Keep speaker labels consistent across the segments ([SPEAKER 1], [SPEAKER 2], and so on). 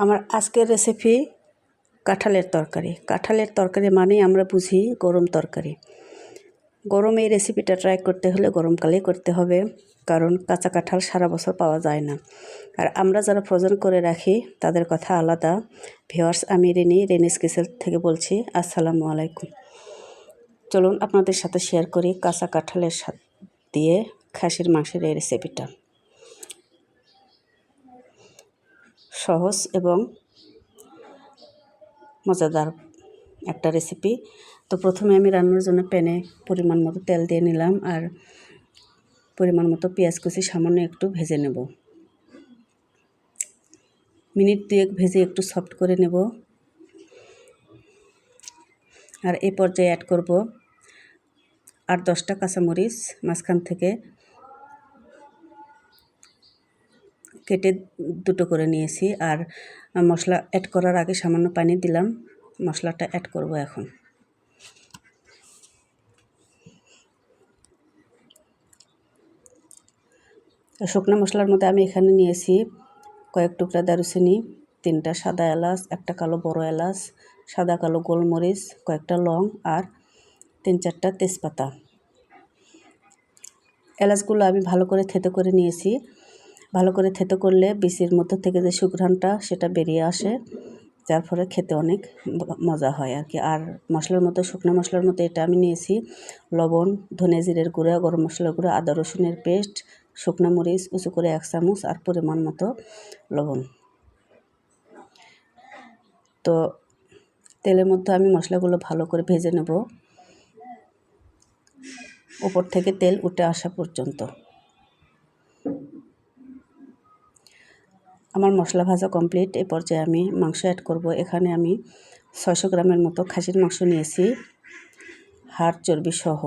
[SPEAKER 1] আমার আজকের রেসিপি কাঁঠালের তরকারি। কাঁঠালের তরকারি মানেই আমরা বুঝি গরম তরকারি। গরম এই রেসিপিটা ট্রাই করতে হলে গরমকালেই করতে হবে, কারণ কাঁচা কাঁঠাল সারা বছর পাওয়া যায় না। আর আমরা যারা ফ্রোজেন করে রাখি তাদের কথা আলাদা। ভিউয়ার্স, আমি রেনিস কিচেন থেকে বলছি। আসসালামু আলাইকুম। চলুন আপনাদের সাথে শেয়ার করি কাঁচা কাঁঠালের দিয়ে খাসির মাংসের এই রেসিপিটা। সহজ এবং মজাদার একটা রেসিপি। তো প্রথমে আমি রান্নার জন্য প্যানে পরিমাণ মতো তেল দিয়ে নিলাম, আর পরিমাণ মতো পেঁয়াজ কুচি সামান্য একটু ভেজে নেব। মিনিট 2 ভেজে একটু সফট করে নেব। আর এই পর্যায়ে অ্যাড করব 8-10টা কাঁচামরিচ মাঝখান থেকে কেটে দুটো করে নিয়েছি। আর মশলা অ্যাড করার আগে সামান্য পানি দিলাম। মশলাটা অ্যাড করব এখন। শুকনো মশলার মধ্যে আমি এখানে নিয়েছি কয়েক টুকরা দারুচিনি, 3টা সাদা এলাচ, 1টা কালো বড় এলাচ, সাদা কালো গোলমরিচ, কয়েকটা লং আর 3-4টা তেজপাতা। এলাচগুলো আমি ভালো করে থেতো করে নিয়েছি। ভালো করে থেতো করলে বিচির মধ্য থেকে যে সুঘ্রাণটা সেটা বেরিয়ে আসে, যার ফলে খেতে অনেক মজা হয় আর কি। আর মশলার মধ্যে শুকনো মশলার মধ্যে এটা আমি নিয়েছি লবণ, ধনে জিরের গুঁড়া, গরম মশলার গুঁড়া, আদা রসুনের পেস্ট, শুকনো মরিচ উঁচু করে 1 চামচ আর পরিমাণ মতো লবণ। তো তেলের মধ্যে আমি মশলাগুলো ভালো করে ভেজে নেব উপর থেকে তেল উঠে আসা পর্যন্ত। আমার মশলা ভাজা কমপ্লিট। এই পর্যায়ে আমি মাংস অ্যাড করব। এখানে আমি 600 গ্রামের মতো খাসির মাংস নিয়েছি, হাড় চর্বি সহ।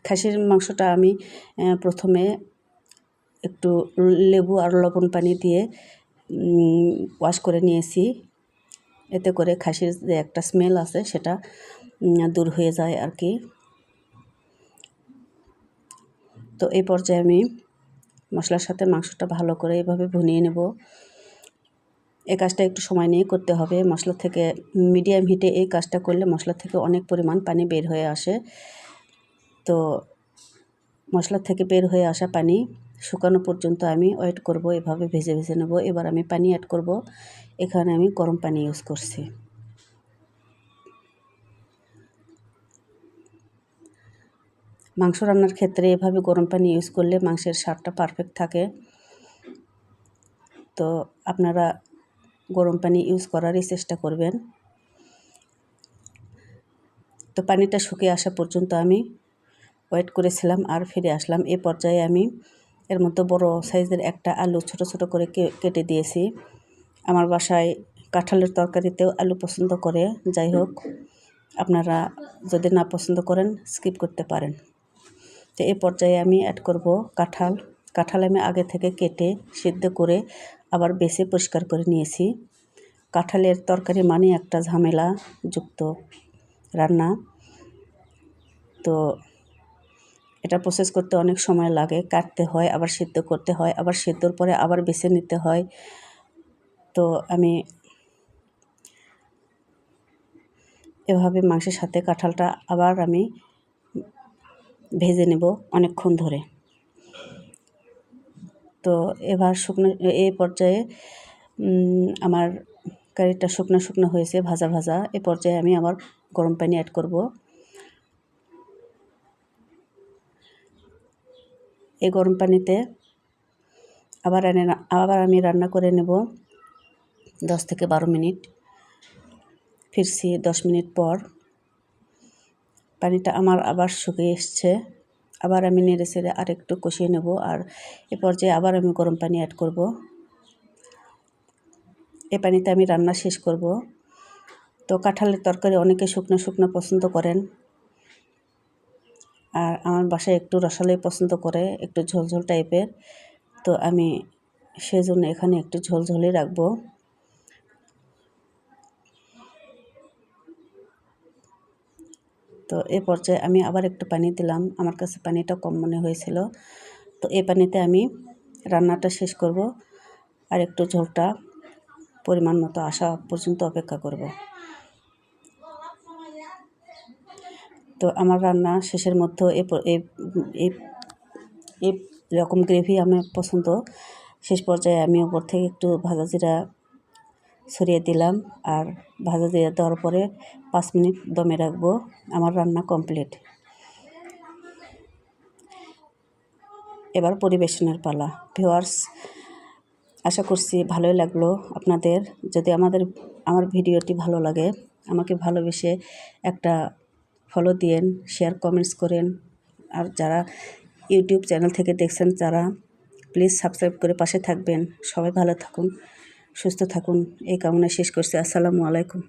[SPEAKER 1] খাসির মাংসটা আমি প্রথমে একটু লেবু আর লবণ পানি দিয়ে ওয়াশ করে নিয়েছি। এতে করে খাসির যে একটা স্মেল আছে সেটা দূর হয়ে যায় আর কি। তো এই পর্যায়ে আমি মশলার সাথে মাংসটা ভালো করে এভাবে ভুনিয়ে নেব। এই কাজটা একটু সময় নিয়ে করতে হবে। মশলা থেকে মিডিয়াম হিটে এই কাজটা করলে মশলা থেকে অনেক পরিমাণ পানি বের হয়ে আসে। তো মশলা থেকে বের হয়ে আসা পানি শুকানো পর্যন্ত আমি ওয়েট করব। এভাবে ভেজে ভেজে নেব। এবার আমি পানি অ্যাড করব। এখানে আমি গরম পানি ইউজ করছি। মাংস রান্নার ক্ষেত্রে এভাবে গরম পানি ইউজ করলে মাংসের স্বাদটা পারফেক্ট থাকে। তো আপনারা গরম পানি ইউজ করারই চেষ্টা করবেন। তো পানিটা শুকিয়ে আসা পর্যন্ত আমি ওয়েট করেছিলাম আর ফিরে আসলাম। এই পর্যায়ে আমি এর মধ্যে বড় সাইজের একটা আলু ছোট ছোট করে কেটে দিয়েছি। আমার বাসায় কাঁঠালের তরকারিতেও আলু পছন্দ করে। যাই হোক, আপনারা যদি না পছন্দ করেন স্কিপ করতে পারেন। তো এই পর্যায়ে আমি অ্যাড করব কাঁঠাল। কাঁঠাল আমি আগে থেকে কেটে সিদ্ধ করে আবার বেছে পরিষ্কার করে নিয়েছি। কাঁঠালের তরকারি মানে একটা ঝামেলা যুক্ত রান্না। তো এটা প্রসেস করতে অনেক সময় লাগে। কাটতে হয়, আবার সিদ্ধ করতে হয়, আবার সিদ্ধর পরে আবার বেছে নিতে হয়। তো আমি এভাবে মাংসের সাথে কাঁঠালটা আবার আমি ভেজে নেব অনেকক্ষণ ধরে। তো এবার এই পর্যায়ে আমার কারিটা শুকনো শুকনো হয়েছে, ভাজা ভাজা। এ পর্যায়ে আমি আবার গরম পানি অ্যাড করব। এই গরম পানিতে আবার আমি রান্না করে নেব 10 থেকে 12 মিনিট। ফিরছি 10 মিনিট পর। পানিটা আমার আবার শুকিয়ে এসছে। আবার আমি নেড়ে চেড়ে আরেকটু কষিয়ে নেব। আর এ পর্যায়ে আবার আমি গরম পানি অ্যাড করব। এই পানিতে আমি রান্না শেষ করব। তো কাঁঠালের তরকারি অনেকে শুকনো শুকনো পছন্দ করেন, আর আমার বাসায় একটু রসালোই পছন্দ করে, একটু ঝোলঝোল টাইপের। তো আমি সেজন্য এখানে একটু ঝোলঝোলই রাখবো। তো এ পর্যায়ে আমি আবার একটু পানি দিলাম। আমার কাছে পানিটা কম মনে হয়েছিল। তো এই পানিতে আমি রান্নাটা শেষ করব। আর একটু ঝোলটা পরিমাণ মতো আসা পর্যন্ত অপেক্ষা করব। তো আমার রান্না শেষের মধ্যে এরকম গ্রেভি আমার পছন্দ। শেষ পর্যায়ে আমি ওপর থেকে একটু ভাজা জিরা ছড়িয়ে দিলাম, আর ভাজা জিরা দেওয়ার পরে 5 মিনিট দমে রাখবো। আমার রান্না কমপ্লিট। এবার পরিবেশনের পালা। ভিউয়ার্স, আশা করছি ভালোই লাগলো আপনাদের। যদি আমার ভিডিওটি ভালো লাগে, আমাকে ভালোবেসে একটা ফলো দিয়েন, শেয়ার কমেন্টস করেন। আর যারা ইউটিউব চ্যানেল থেকে দেখছেন তারা প্লিজ সাবস্ক্রাইব করে পাশে থাকবেন। সবাই ভালো থাকুন, সুস্থ থাকুন, এই কামনা শেষ করছি। আসসালামু আলাইকুম।